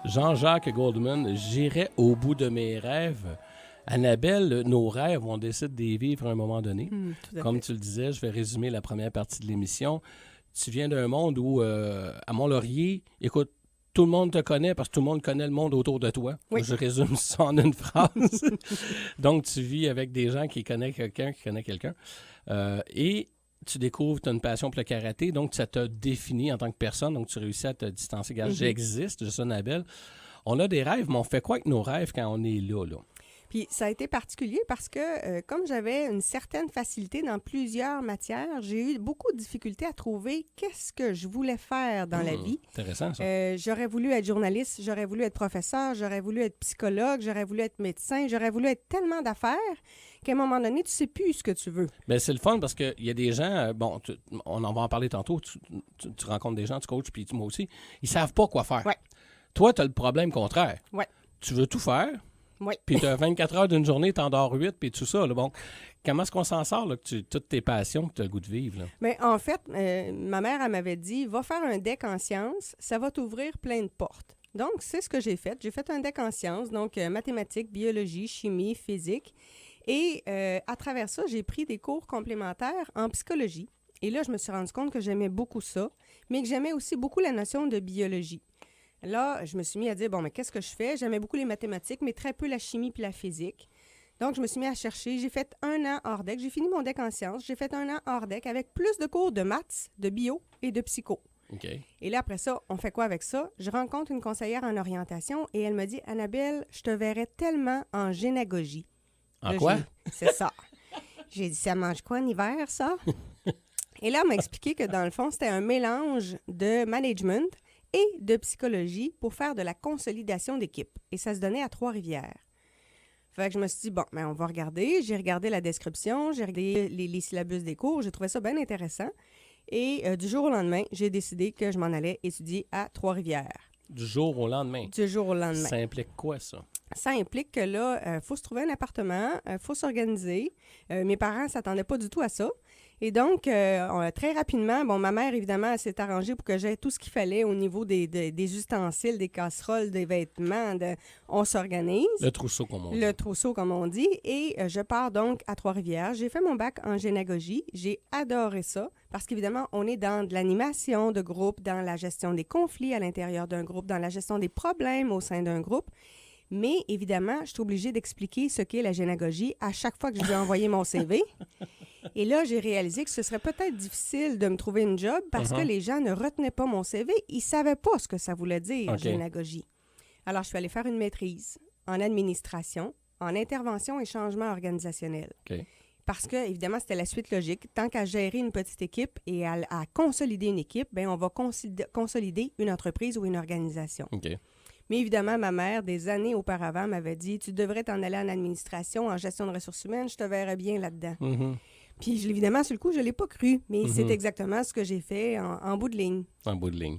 Jean-Jacques Goldman, j'irai au bout de mes rêves. Annabelle, nos rêves, on décide d'y vivre à un moment donné. Comme tu le disais, je vais résumer la première partie de l'émission. Tu viens d'un monde où, à Mont-Laurier, écoute, tout le monde te connaît parce que tout le monde connaît le monde autour de toi. Oui. Je résume ça en une phrase. Donc, tu vis avec des gens qui connaissent quelqu'un, et tu découvres que tu as une passion pour le karaté, donc ça t'a défini en tant que personne, donc tu réussis à te distancer. Regarde, j'existe, je suis Annabelle. On a des rêves, mais on fait quoi avec nos rêves quand on est là? Puis ça a été particulier parce que comme j'avais une certaine facilité dans plusieurs matières, j'ai eu beaucoup de difficultés à trouver qu'est-ce que je voulais faire dans la vie. Intéressant, ça. J'aurais voulu être journaliste, j'aurais voulu être professeur, j'aurais voulu être psychologue, j'aurais voulu être médecin, j'aurais voulu être tellement d'affaires qu'à un moment donné, tu sais plus ce que tu veux. Bien, c'est le fun parce qu'il y a des gens, on en va en parler tantôt, tu rencontres des gens, tu coaches, puis moi aussi, ils savent pas quoi faire. Ouais. Toi, tu as le problème contraire. Ouais. Tu veux tout faire. Oui. Puis tu as 24 heures d'une journée, tu endors 8, puis tout ça. Là. Bon, comment est-ce qu'on s'en sort, là, que toutes tes passions que tu as le goût de vivre? Là? Mais en fait, ma mère, elle m'avait dit, va faire un deck en sciences, ça va t'ouvrir plein de portes. Donc, c'est ce que j'ai fait. J'ai fait un deck en sciences, donc mathématiques, biologie, chimie, physique. Et à travers ça, j'ai pris des cours complémentaires en psychologie. Et là, je me suis rendu compte que j'aimais beaucoup ça, mais que j'aimais aussi beaucoup la notion de biologie. Là, je me suis mis à dire, bon, mais qu'est-ce que je fais? J'aimais beaucoup les mathématiques, mais très peu la chimie puis la physique. Donc, je me suis mis à chercher. J'ai fait 1 an hors deck. J'ai fini mon deck en sciences. J'ai fait 1 an hors deck avec plus de cours de maths, de bio et de psycho. OK. Et là, après ça, on fait quoi avec ça? Je rencontre une conseillère en orientation et elle me dit, Annabelle, je te verrais tellement en génagogie. En là, quoi? C'est ça. J'ai dit, ça mange quoi en hiver, ça? Et là, elle m'a expliqué que dans le fond, c'était un mélange de management et de psychologie pour faire de la consolidation d'équipe. Et ça se donnait à Trois-Rivières. Fait que je me suis dit, bon, ben on va regarder. J'ai regardé la description, j'ai regardé les syllabus des cours, j'ai trouvé ça bien intéressant. Et du jour au lendemain, j'ai décidé que je m'en allais étudier à Trois-Rivières. Du jour au lendemain? Du jour au lendemain. Ça implique quoi, ça? Ça implique que là, il faut se trouver un appartement, il faut s'organiser. Mes parents ne s'attendaient pas du tout à ça. Et donc, très rapidement, bon, ma mère, évidemment, elle s'est arrangée pour que j'aie tout ce qu'il fallait au niveau des ustensiles, des casseroles, des vêtements. On s'organise. Le trousseau, comme on dit. Le trousseau, comme on dit. Et je pars donc à Trois-Rivières. J'ai fait mon bac en génagogie. J'ai adoré ça parce qu'évidemment, on est dans de l'animation de groupe, dans la gestion des conflits à l'intérieur d'un groupe, dans la gestion des problèmes au sein d'un groupe. Mais évidemment, je suis obligée d'expliquer ce qu'est la génagogie à chaque fois que je vais envoyer mon CV. Et là, j'ai réalisé que ce serait peut-être difficile de me trouver une job parce que les gens ne retenaient pas mon CV. Ils ne savaient pas ce que ça voulait dire, génagogie. Alors, je suis allée faire une maîtrise en administration, en intervention et changement organisationnel. OK. Parce que, évidemment, c'était la suite logique. Tant qu'à gérer une petite équipe et à consolider une équipe, bien, on va consolider une entreprise ou une organisation. OK. Mais évidemment, ma mère, des années auparavant, m'avait dit « Tu devrais t'en aller en administration, en gestion de ressources humaines, je te verrais bien là-dedans. Puis, évidemment, sur le coup, je ne l'ai pas cru, mais c'est exactement ce que j'ai fait en bout de ligne. En bout de ligne.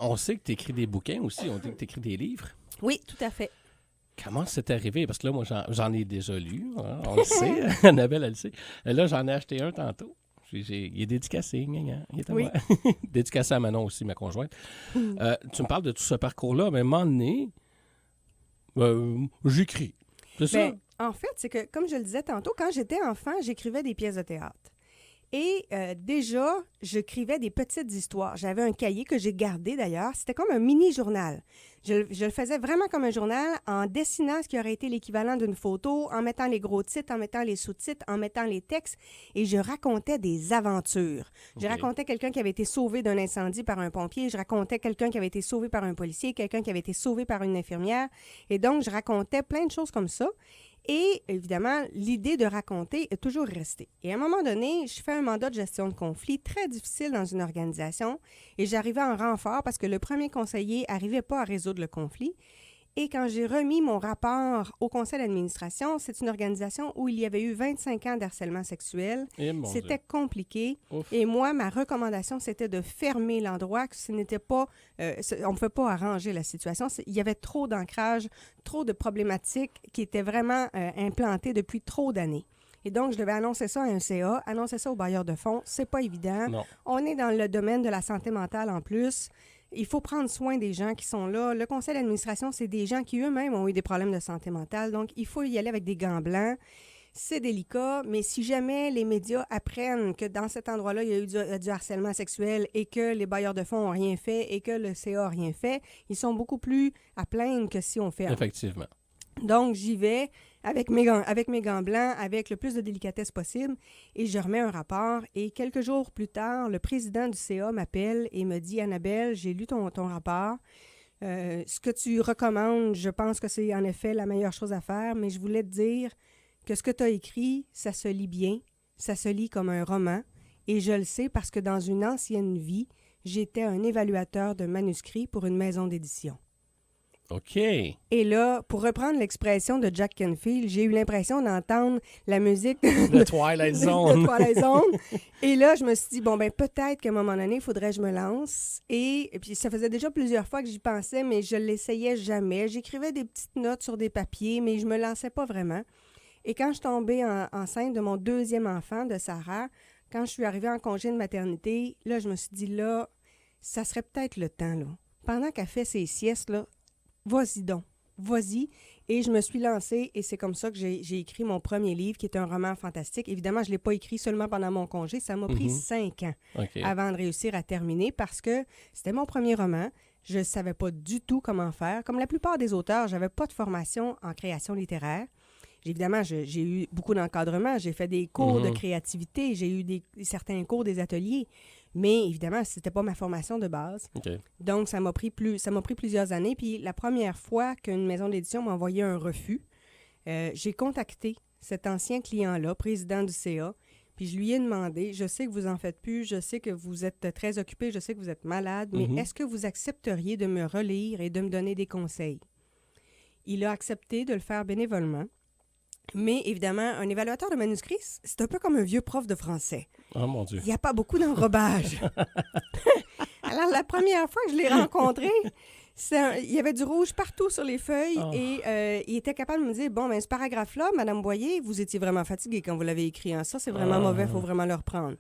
On sait que tu écris des bouquins aussi, on dit que tu écris des livres. Oui, tout à fait. Comment c'est arrivé? Parce que là, moi, j'en ai déjà lu, hein, on le sait. Annabelle, elle le sait. Là, j'en ai acheté un tantôt. Il est dédicacé, il est à moi. Dédicacé à Manon aussi, ma conjointe. Tu me parles de tout ce parcours-là, mais à un moment donné, j'écris. C'est ça? En fait, c'est que, comme je le disais tantôt, quand j'étais enfant, j'écrivais des pièces de théâtre. Et déjà, j'écrivais des petites histoires. J'avais un cahier que j'ai gardé d'ailleurs. C'était comme un mini-journal. Je le faisais vraiment comme un journal en dessinant ce qui aurait été l'équivalent d'une photo, en mettant les gros titres, en mettant les sous-titres, en mettant les textes. Et je racontais des aventures. Je racontais quelqu'un qui avait été sauvé d'un incendie par un pompier. Je racontais quelqu'un qui avait été sauvé par un policier, quelqu'un qui avait été sauvé par une infirmière. Et donc, je racontais plein de choses comme ça. Et évidemment, l'idée de raconter est toujours restée. Et à un moment donné, je fais un mandat de gestion de conflit très difficile dans une organisation et j'arrivais en renfort parce que le premier conseiller n'arrivait pas à résoudre le conflit. Et quand j'ai remis mon rapport au conseil d'administration, c'est une organisation où il y avait eu 25 ans d'harcèlement sexuel. C'était compliqué. Ouf. Et moi, ma recommandation, c'était de fermer l'endroit, que ce n'était pas... on ne pouvait pas arranger la situation. Il y avait trop d'ancrage, trop de problématiques qui étaient vraiment implantées depuis trop d'années. Et donc, je devais annoncer ça à un CA, annoncer ça au bailleur de fonds. C'est pas évident. Non. On est dans le domaine de la santé mentale en plus. il faut prendre soin des gens qui sont là. Le conseil d'administration, c'est des gens qui eux-mêmes ont eu des problèmes de santé mentale. Donc, il faut y aller avec des gants blancs. C'est délicat, mais si jamais les médias apprennent que dans cet endroit-là, il y a eu du harcèlement sexuel et que les bailleurs de fonds n'ont rien fait et que le CA n'a rien fait, ils sont beaucoup plus à plaindre que si on ferme. Effectivement. Donc, j'y vais avec mes gants blancs, avec le plus de délicatesse possible, et je remets un rapport. Et quelques jours plus tard, le président du CA m'appelle et me dit « Annabelle, j'ai lu ton rapport. Ce que tu recommandes, je pense que c'est en effet la meilleure chose à faire, mais je voulais te dire que ce que tu as écrit, ça se lit bien, ça se lit comme un roman, et je le sais parce que dans une ancienne vie, j'étais un évaluateur de manuscrits pour une maison d'édition. » OK. Et là, pour reprendre l'expression de Jack Canfield, j'ai eu l'impression d'entendre la musique de Twilight Zone. de Twilight Zone. Et là, je me suis dit, bon, ben peut-être qu'à un moment donné, il faudrait que je me lance. Et puis, ça faisait déjà plusieurs fois que j'y pensais, mais je ne l'essayais jamais. J'écrivais des petites notes sur des papiers, mais je ne me lançais pas vraiment. Et quand je suis tombée enceinte de mon deuxième enfant, de Sarah, quand je suis arrivée en congé de maternité, là, je me suis dit, là, ça serait peut-être le temps, là. Pendant qu'elle fait ses siestes, là, vas-y donc, vas-y. Et je me suis lancée et c'est comme ça que j'ai écrit mon premier livre, qui est un roman fantastique. Évidemment, je ne l'ai pas écrit seulement pendant mon congé. Ça m'a pris 5 ans avant de réussir à terminer parce que c'était mon premier roman. Je ne savais pas du tout comment faire. Comme la plupart des auteurs, je n'avais pas de formation en création littéraire. Évidemment, j'ai eu beaucoup d'encadrement. J'ai fait des cours de créativité. J'ai eu certains cours, des ateliers. Mais évidemment, ce n'était pas ma formation de base. Okay. Donc, ça m'a pris plusieurs années. Puis la première fois qu'une maison d'édition m'a envoyé un refus, j'ai contacté cet ancien client-là, président du CA, puis je lui ai demandé, je sais que vous en faites plus, je sais que vous êtes très occupé, je sais que vous êtes malade, mais est-ce que vous accepteriez de me relire et de me donner des conseils? Il a accepté de le faire bénévolement. Mais évidemment, un évaluateur de manuscrits, c'est un peu comme un vieux prof de français. Oh mon Dieu. Il n'y a pas beaucoup d'enrobage. Alors, la première fois que je l'ai rencontré, il y avait du rouge partout sur les feuilles et il était capable de me dire, bon, ben ce paragraphe-là, Madame Boyer, vous étiez vraiment fatiguée quand vous l'avez écrit. Hein? Ça, c'est vraiment mauvais, il faut vraiment le reprendre.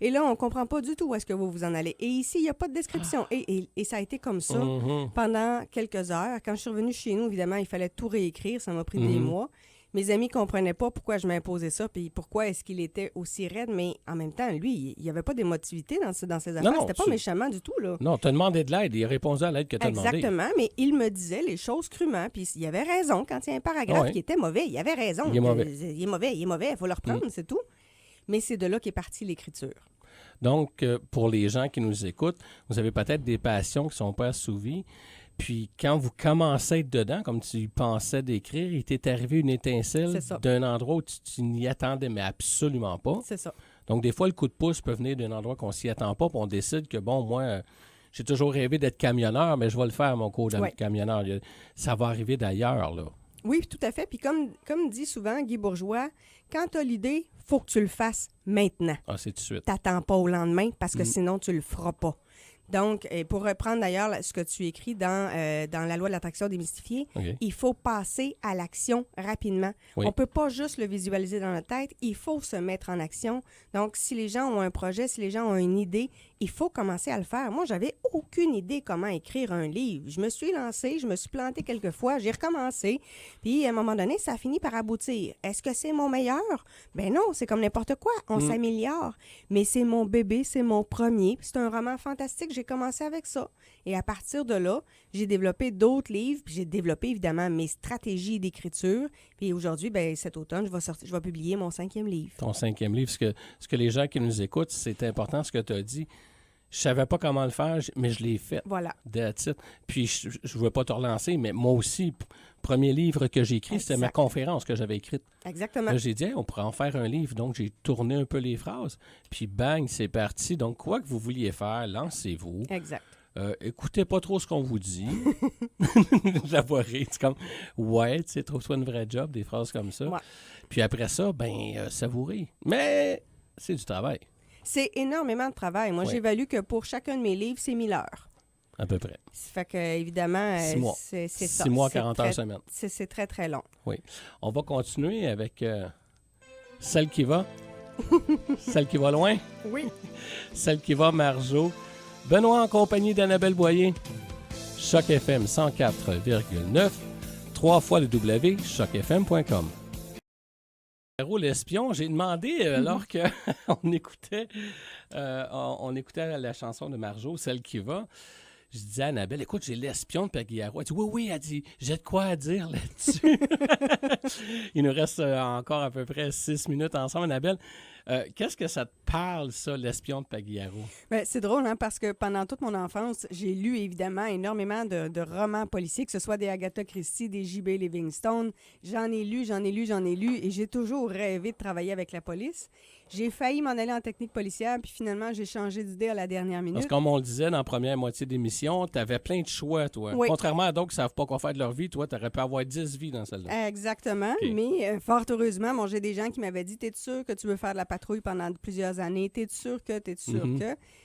Et là, on ne comprend pas du tout où est-ce que vous en allez. Et ici, il n'y a pas de description. Et ça a été comme ça pendant quelques heures. Quand je suis revenue chez nous, évidemment, il fallait tout réécrire. Ça m'a pris des mois. Mes amis ne comprenaient pas pourquoi je m'imposais ça, puis pourquoi est-ce qu'il était aussi raide, mais en même temps, lui, il n'y avait pas d'émotivité dans ses affaires. Non, c'était pas méchamment du tout, là. Non, tu as demandé de l'aide, il a répondu à l'aide que tu as demandé. Exactement, mais il me disait les choses crûment, puis il avait raison. Quand il y a un paragraphe qui était mauvais, il avait raison. Il est mauvais. Il est mauvais, il faut le reprendre, c'est tout. Mais c'est de là qu'est partie l'écriture. Donc, pour les gens qui nous écoutent, vous avez peut-être des passions qui ne sont pas assouvies. Puis quand vous commencez à être dedans, comme tu pensais d'écrire, il t'est arrivé une étincelle d'un endroit où tu n'y attendais, mais absolument pas. C'est ça. Donc, des fois, le coup de pouce peut venir d'un endroit qu'on s'y attend pas, puis on décide que, bon, moi, j'ai toujours rêvé d'être camionneur, mais je vais le faire, mon cours de camionneur. Ça va arriver d'ailleurs, là. Oui, tout à fait. Puis comme dit souvent Guy Bourgeois, quand tu as l'idée, il faut que tu le fasses maintenant. Ah, c'est tout de suite. T'attends pas au lendemain parce que sinon, tu le feras pas. Donc, pour reprendre d'ailleurs ce que tu écris dans la loi de l'attraction démystifiée, il faut passer à l'action rapidement. Oui. On ne peut pas juste le visualiser dans notre tête, il faut se mettre en action. Donc, si les gens ont un projet, si les gens ont une idée, il faut commencer à le faire. Moi, j'avais aucune idée comment écrire un livre. Je me suis lancée, je me suis plantée quelques fois, j'ai recommencé, puis à un moment donné, ça a fini par aboutir. Est-ce que c'est mon meilleur? Ben non, c'est comme n'importe quoi, on s'améliore. Mais c'est mon bébé, c'est mon premier, c'est un roman fantastique, j'ai commencé avec ça. Et à partir de là, j'ai développé d'autres livres, puis j'ai développé évidemment mes stratégies d'écriture. Puis aujourd'hui, ben cet automne, je vais publier mon 5e livre. Ton 5e livre, ce que les gens qui nous écoutent, c'est important ce que tu as dit. Je savais pas comment le faire, mais je l'ai fait. Voilà. That's it. Puis je ne veux pas te relancer, mais moi aussi, premier livre que j'ai écrit, c'était ma conférence que j'avais écrite. Exactement. Là, j'ai dit, hey, on pourrait en faire un livre. Donc, j'ai tourné un peu les phrases. Puis bang, c'est parti. Donc, quoi que vous vouliez faire, lancez-vous. Exact. Écoutez pas trop ce qu'on vous dit. J'avoue, c'est comme, ouais, tu sais, trouve-toi une vraie job, des phrases comme ça. Ouais. Puis après ça, savourez. Mais c'est du travail. C'est énormément de travail. Moi, j'évalue que pour chacun de mes livres, c'est 1000 heures. À peu près. Ça fait que, évidemment, 6 mois. C'est ça. 6 mois, 40 heures semaine. C'est très, très long. Oui. On va continuer avec celle qui va. Celle qui va loin. Oui. Celle qui va, Marjo. Benoît en compagnie d'Annabelle Boyer. Choc FM 104,9, 3 fois le W, chocfm.com. L'espion, j'ai demandé, alors qu'on écoutait, on écoutait la chanson de Marjo, Celle qui va, je disais à Annabelle, écoute, j'ai l'espion de Pagliaro. Elle dit, oui, elle dit, j'ai de quoi à dire là-dessus. Il nous reste encore à peu près 6 minutes ensemble, Annabelle. Qu'est-ce que ça te parle, ça, l'espion de Pagliaro? Bien, c'est drôle, hein, parce que pendant toute mon enfance, j'ai lu évidemment énormément de romans policiers, que ce soit des Agatha Christie, des J.B. Livingstone. J'en ai lu, et j'ai toujours rêvé de travailler avec la police. J'ai failli m'en aller en technique policière, puis finalement, j'ai changé d'idée à la dernière minute. Parce que comme on le disait dans la première moitié d'émission, tu avais plein de choix, toi. Oui. Contrairement à d'autres qui ne savent pas quoi faire de leur vie, toi, tu aurais pu avoir 10 vies dans celle-là. Exactement, Okay. Mais fort heureusement, j'ai des gens qui m'avaient dit « T'es sûr que tu veux faire de la patrouille pendant plusieurs années? T'es sûr que?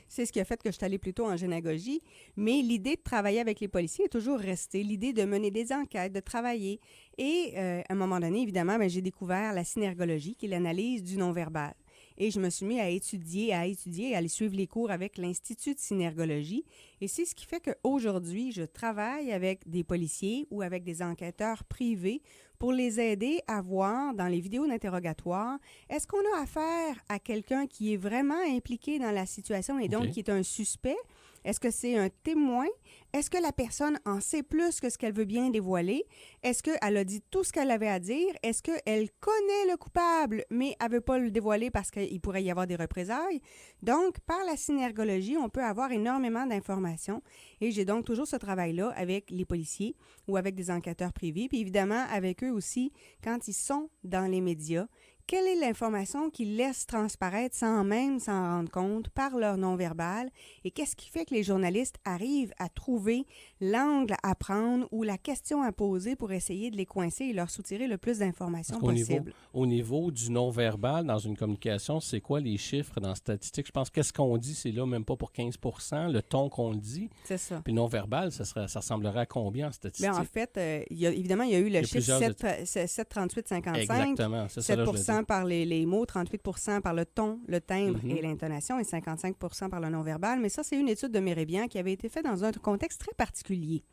C'est ce qui a fait que je suis allée plutôt en génagogie. Mais l'idée de travailler avec les policiers est toujours restée. L'idée de mener des enquêtes, de travailler. Et à un moment donné, évidemment, j'ai découvert la synergologie, qui est l'analyse du non-verbal. Et je me suis mis à étudier, à aller suivre les cours avec l'Institut de synergologie. Et c'est ce qui fait qu'aujourd'hui, je travaille avec des policiers ou avec des enquêteurs privés pour les aider à voir dans les vidéos d'interrogatoire, est-ce qu'on a affaire à quelqu'un qui est vraiment impliqué dans la situation et donc qui est un suspect? Est-ce que c'est un témoin? Est-ce que la personne en sait plus que ce qu'elle veut bien dévoiler? Est-ce qu'elle a dit tout ce qu'elle avait à dire? Est-ce qu'elle connaît le coupable, mais elle ne veut pas le dévoiler parce qu'il pourrait y avoir des représailles? Donc, par la synergologie, on peut avoir énormément d'informations. Et j'ai donc toujours ce travail-là avec les policiers ou avec des enquêteurs privés, puis évidemment avec eux aussi quand ils sont dans les médias. Quelle est l'information qu'ils laissent transparaître sans même s'en rendre compte par leur non-verbal? Et qu'est-ce qui fait que les journalistes arrivent à trouver l'angle à prendre ou la question à poser pour essayer de les coincer et leur soutirer le plus d'informations possible? Au niveau du non-verbal, dans une communication, c'est quoi les chiffres dans statistiques? Je pense qu'est-ce qu'on dit, c'est là même pas pour 15 % le ton qu'on le dit. C'est ça. Puis non-verbal, ça ressemblerait à combien en statistiques? Bien, en fait, évidemment, il y a eu le chiffre 7, 38, 55. Exactement, c'est ça. 7 par les mots, 38 par le ton, le timbre et l'intonation et 55 par le non-verbal. Mais ça, c'est une étude de Méribian qui avait été faite dans un contexte très particulier.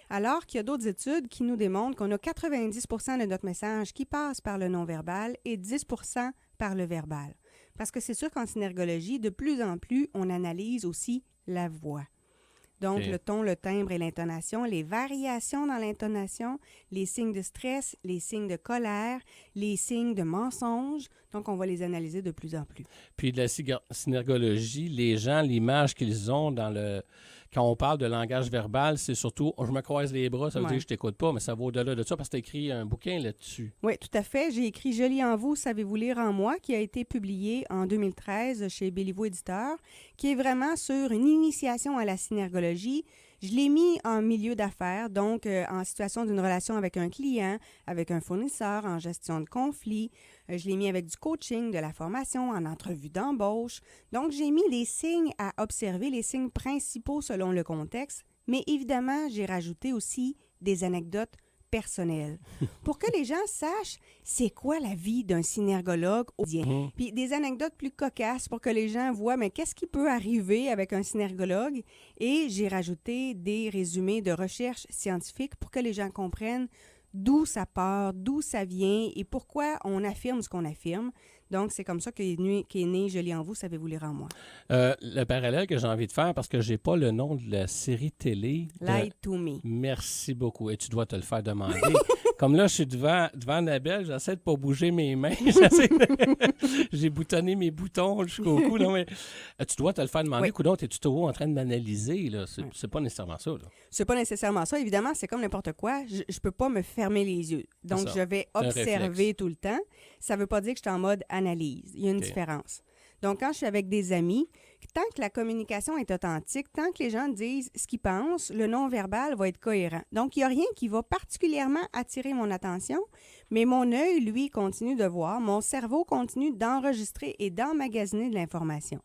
Alors qu'il y a d'autres études qui nous démontrent qu'on a 90 de notre message qui passe par le non-verbal et 10 par le verbal. Parce que c'est sûr qu'en synergologie, de plus en plus, on analyse aussi la voix. Donc, le ton, le timbre et l'intonation, les variations dans l'intonation, les signes de stress, les signes de colère, les signes de mensonge. Donc, on va les analyser de plus en plus. Puis de la synergologie, les gens, l'image qu'ils ont quand on parle de langage verbal, c'est surtout « je me croise les bras », ça veut dire que je t'écoute pas, mais ça va au-delà de ça parce que tu as écrit un bouquin là-dessus. Oui, tout à fait. J'ai écrit « Je lis en vous, savez-vous lire en moi » qui a été publié en 2013 chez Béliveau Éditeur, qui est vraiment sur une initiation à la synergologie. Je l'ai mis en milieu d'affaires, donc en situation d'une relation avec un client, avec un fournisseur, en gestion de conflits. Je l'ai mis avec du coaching, de la formation, en entrevue d'embauche. Donc, j'ai mis les signes à observer, les signes principaux selon le contexte. Mais évidemment, j'ai rajouté aussi des anecdotes personnelles pour que les gens sachent c'est quoi la vie d'un synergologue quotidien. Puis des anecdotes plus cocasses pour que les gens voient mais qu'est-ce qui peut arriver avec un synergologue. Et j'ai rajouté des résumés de recherches scientifiques pour que les gens comprennent d'où ça part, d'où ça vient et pourquoi on affirme ce qu'on affirme. Donc, c'est comme ça qu'est né « Je lis en vous, savez-vous lire en moi ». Le parallèle que j'ai envie de faire, parce que j'ai pas le nom de la série télé. Lie to me. Merci beaucoup. Et tu dois te le faire demander. Comme là, je suis devant Annabelle, j'essaie de pas bouger mes mains. J'ai boutonné mes boutons jusqu'au cou. Non, mais, tu dois te le faire demander. Coudonc, es-tu toujours en train de m'analyser? Là? C'est pas nécessairement ça. Là. C'est pas nécessairement ça. Évidemment, c'est comme n'importe quoi. Je peux pas me fermer les yeux. Donc, je vais observer tout le temps. Ça veut pas dire que je suis en mode analyse. Il y a une différence. Donc, quand je suis avec des amis, tant que la communication est authentique, tant que les gens disent ce qu'ils pensent, le non-verbal va être cohérent. Donc, il n'y a rien qui va particulièrement attirer mon attention, mais mon œil, lui, continue de voir, mon cerveau continue d'enregistrer et d'emmagasiner de l'information.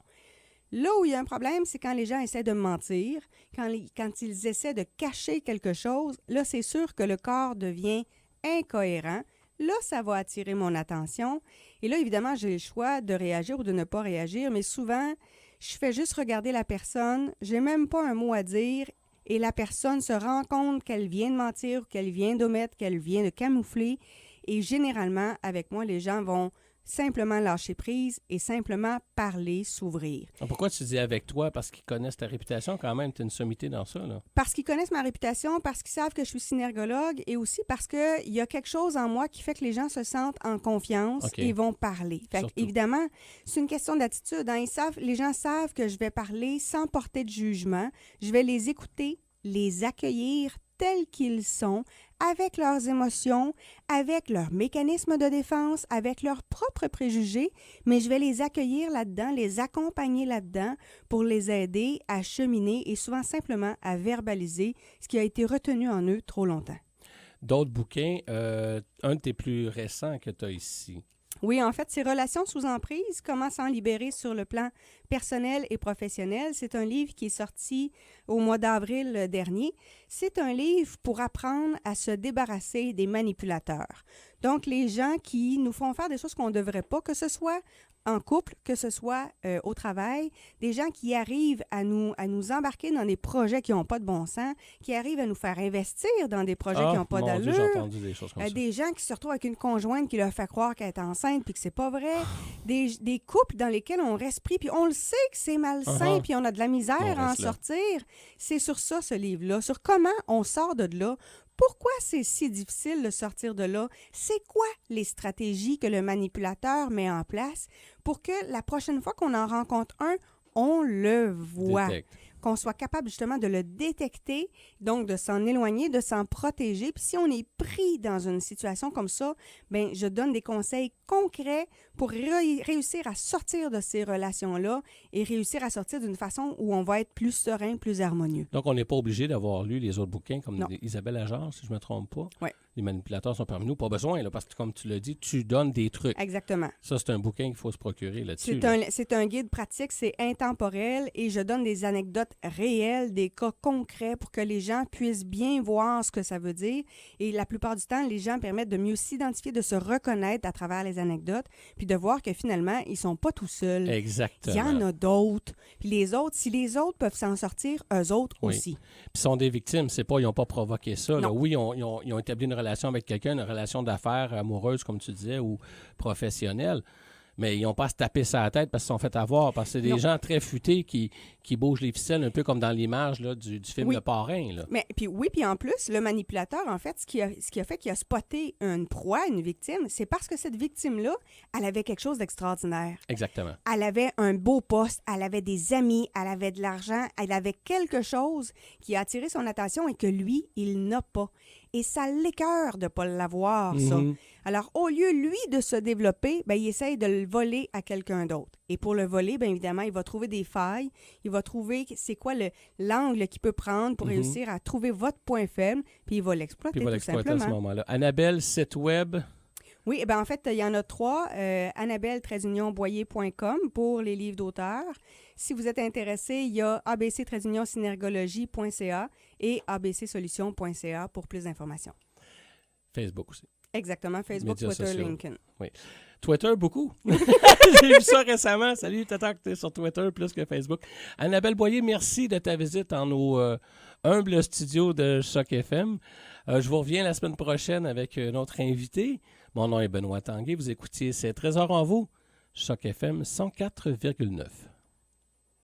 Là où il y a un problème, c'est quand les gens essaient de mentir, quand ils essaient de cacher quelque chose, là, c'est sûr que le corps devient incohérent. Là, ça va attirer mon attention. Et là, évidemment, j'ai le choix de réagir ou de ne pas réagir, mais souvent, Je fais juste regarder la personne, j'ai même pas un mot à dire et la personne se rend compte qu'elle vient de mentir, qu'elle vient d'omettre, qu'elle vient de camoufler. Et généralement, avec moi, les gens vont simplement lâcher prise et simplement parler, s'ouvrir. Pourquoi tu dis avec toi? Parce qu'ils connaissent ta réputation quand même, tu es une sommité dans ça, là. Parce qu'ils connaissent ma réputation, parce qu'ils savent que je suis synergologue et aussi parce qu'il y a quelque chose en moi qui fait que les gens se sentent en confiance et vont parler. Fait évidemment, c'est une question d'attitude. Hein. Les gens savent que je vais parler sans porter de jugement. Je vais les écouter, les accueillir tels qu'ils sont, avec leurs émotions, avec leurs mécanismes de défense, avec leurs propres préjugés, mais je vais les accueillir là-dedans, les accompagner là-dedans pour les aider à cheminer et souvent simplement à verbaliser ce qui a été retenu en eux trop longtemps. D'autres bouquins, un de tes plus récents que tu as ici. Oui, en fait, c'est Relations sous emprise, comment s'en libérer sur le plan personnel et professionnel. C'est un livre qui est sorti au mois d'avril dernier. C'est un livre pour apprendre à se débarrasser des manipulateurs. Donc, les gens qui nous font faire des choses qu'on ne devrait pas, que ce soit en couple, que ce soit au travail, des gens qui arrivent à nous embarquer dans des projets qui n'ont pas de bon sens, qui arrivent à nous faire investir dans des projets qui n'ont pas d'allure. J'ai entendu des choses comme ça. Des gens qui se retrouvent avec une conjointe qui leur fait croire qu'elle est enceinte puis que c'est pas vrai. Des couples dans lesquels on respire puis on le sait que c'est malsain puis on a de la misère à en sortir. C'est sur ça, ce livre-là, sur comment on sort de là. Pourquoi c'est si difficile de sortir de là? C'est quoi les stratégies que le manipulateur met en place pour que la prochaine fois qu'on en rencontre un, on le voit? Qu'on soit capable justement de le détecter, donc de s'en éloigner, de s'en protéger. Puis si on est pris dans une situation comme ça, bien, je donne des conseils concrets pour réussir à sortir de ces relations-là et réussir à sortir d'une façon où on va être plus serein, plus harmonieux. Donc, on n'est pas obligé d'avoir lu les autres bouquins comme Isabelle Ajar, si je ne me trompe pas. Oui. Les manipulateurs sont parmi nous. Pas besoin, là, parce que comme tu l'as dit, tu donnes des trucs. Exactement. Ça, c'est un bouquin qu'il faut se procurer là-dessus. C'est un guide pratique, c'est intemporel et je donne des anecdotes réelles, des cas concrets pour que les gens puissent bien voir ce que ça veut dire. Et la plupart du temps, les gens permettent de mieux s'identifier, de se reconnaître à travers les anecdotes, puis de voir que finalement, ils sont pas tout seuls. Exactement. Il y en a d'autres. Puis les autres, si les autres peuvent s'en sortir, eux autres aussi. Puis ils sont des victimes, c'est pas, ils n'ont pas provoqué ça. Là. Oui, ils ont établi une relation avec quelqu'un, une relation d'affaires amoureuse, comme tu disais, ou professionnelle. Mais ils n'ont pas à se taper ça à la tête parce qu'ils sont fait avoir. Parce que c'est des gens très futés qui bougent les ficelles, un peu comme dans l'image là, du film Le Parrain. Là. Mais puis en plus, le manipulateur, en fait, ce qui a fait qu'il a spoté une proie, une victime, c'est parce que cette victime-là, elle avait quelque chose d'extraordinaire. Exactement. Elle avait un beau poste, elle avait des amis, elle avait de l'argent, elle avait quelque chose qui a attiré son attention et que lui, il n'a pas. Et ça l'écœure de ne pas l'avoir, ça. Alors, au lieu, lui, de se développer, bien, il essaye de le voler à quelqu'un d'autre. Et pour le voler, bien évidemment, il va trouver des failles, il va trouver c'est quoi l'angle qu'il peut prendre pour réussir à trouver votre point faible, puis il va l'exploiter, tout simplement. À ce moment-là. Annabelle, site web... Oui, bien en fait, il y en a 3. Annabelle-boyer.com pour les livres d'auteurs. Si vous êtes intéressé, il y a abc-synergologie.ca et abcsolutions.ca pour plus d'informations. Facebook aussi. Exactement, Facebook, Médias Twitter, sociaux. LinkedIn. Oui. Twitter, beaucoup. J'ai vu ça récemment. Salut, Tata, que tu es sur Twitter plus que Facebook. Annabelle Boyer, merci de ta visite dans nos humbles studios de Choc FM. Je vous reviens la semaine prochaine avec notre invité. Mon nom est Benoît Tanguay. Vous écoutiez C'est Trésors en vous. Choc FM 104,9.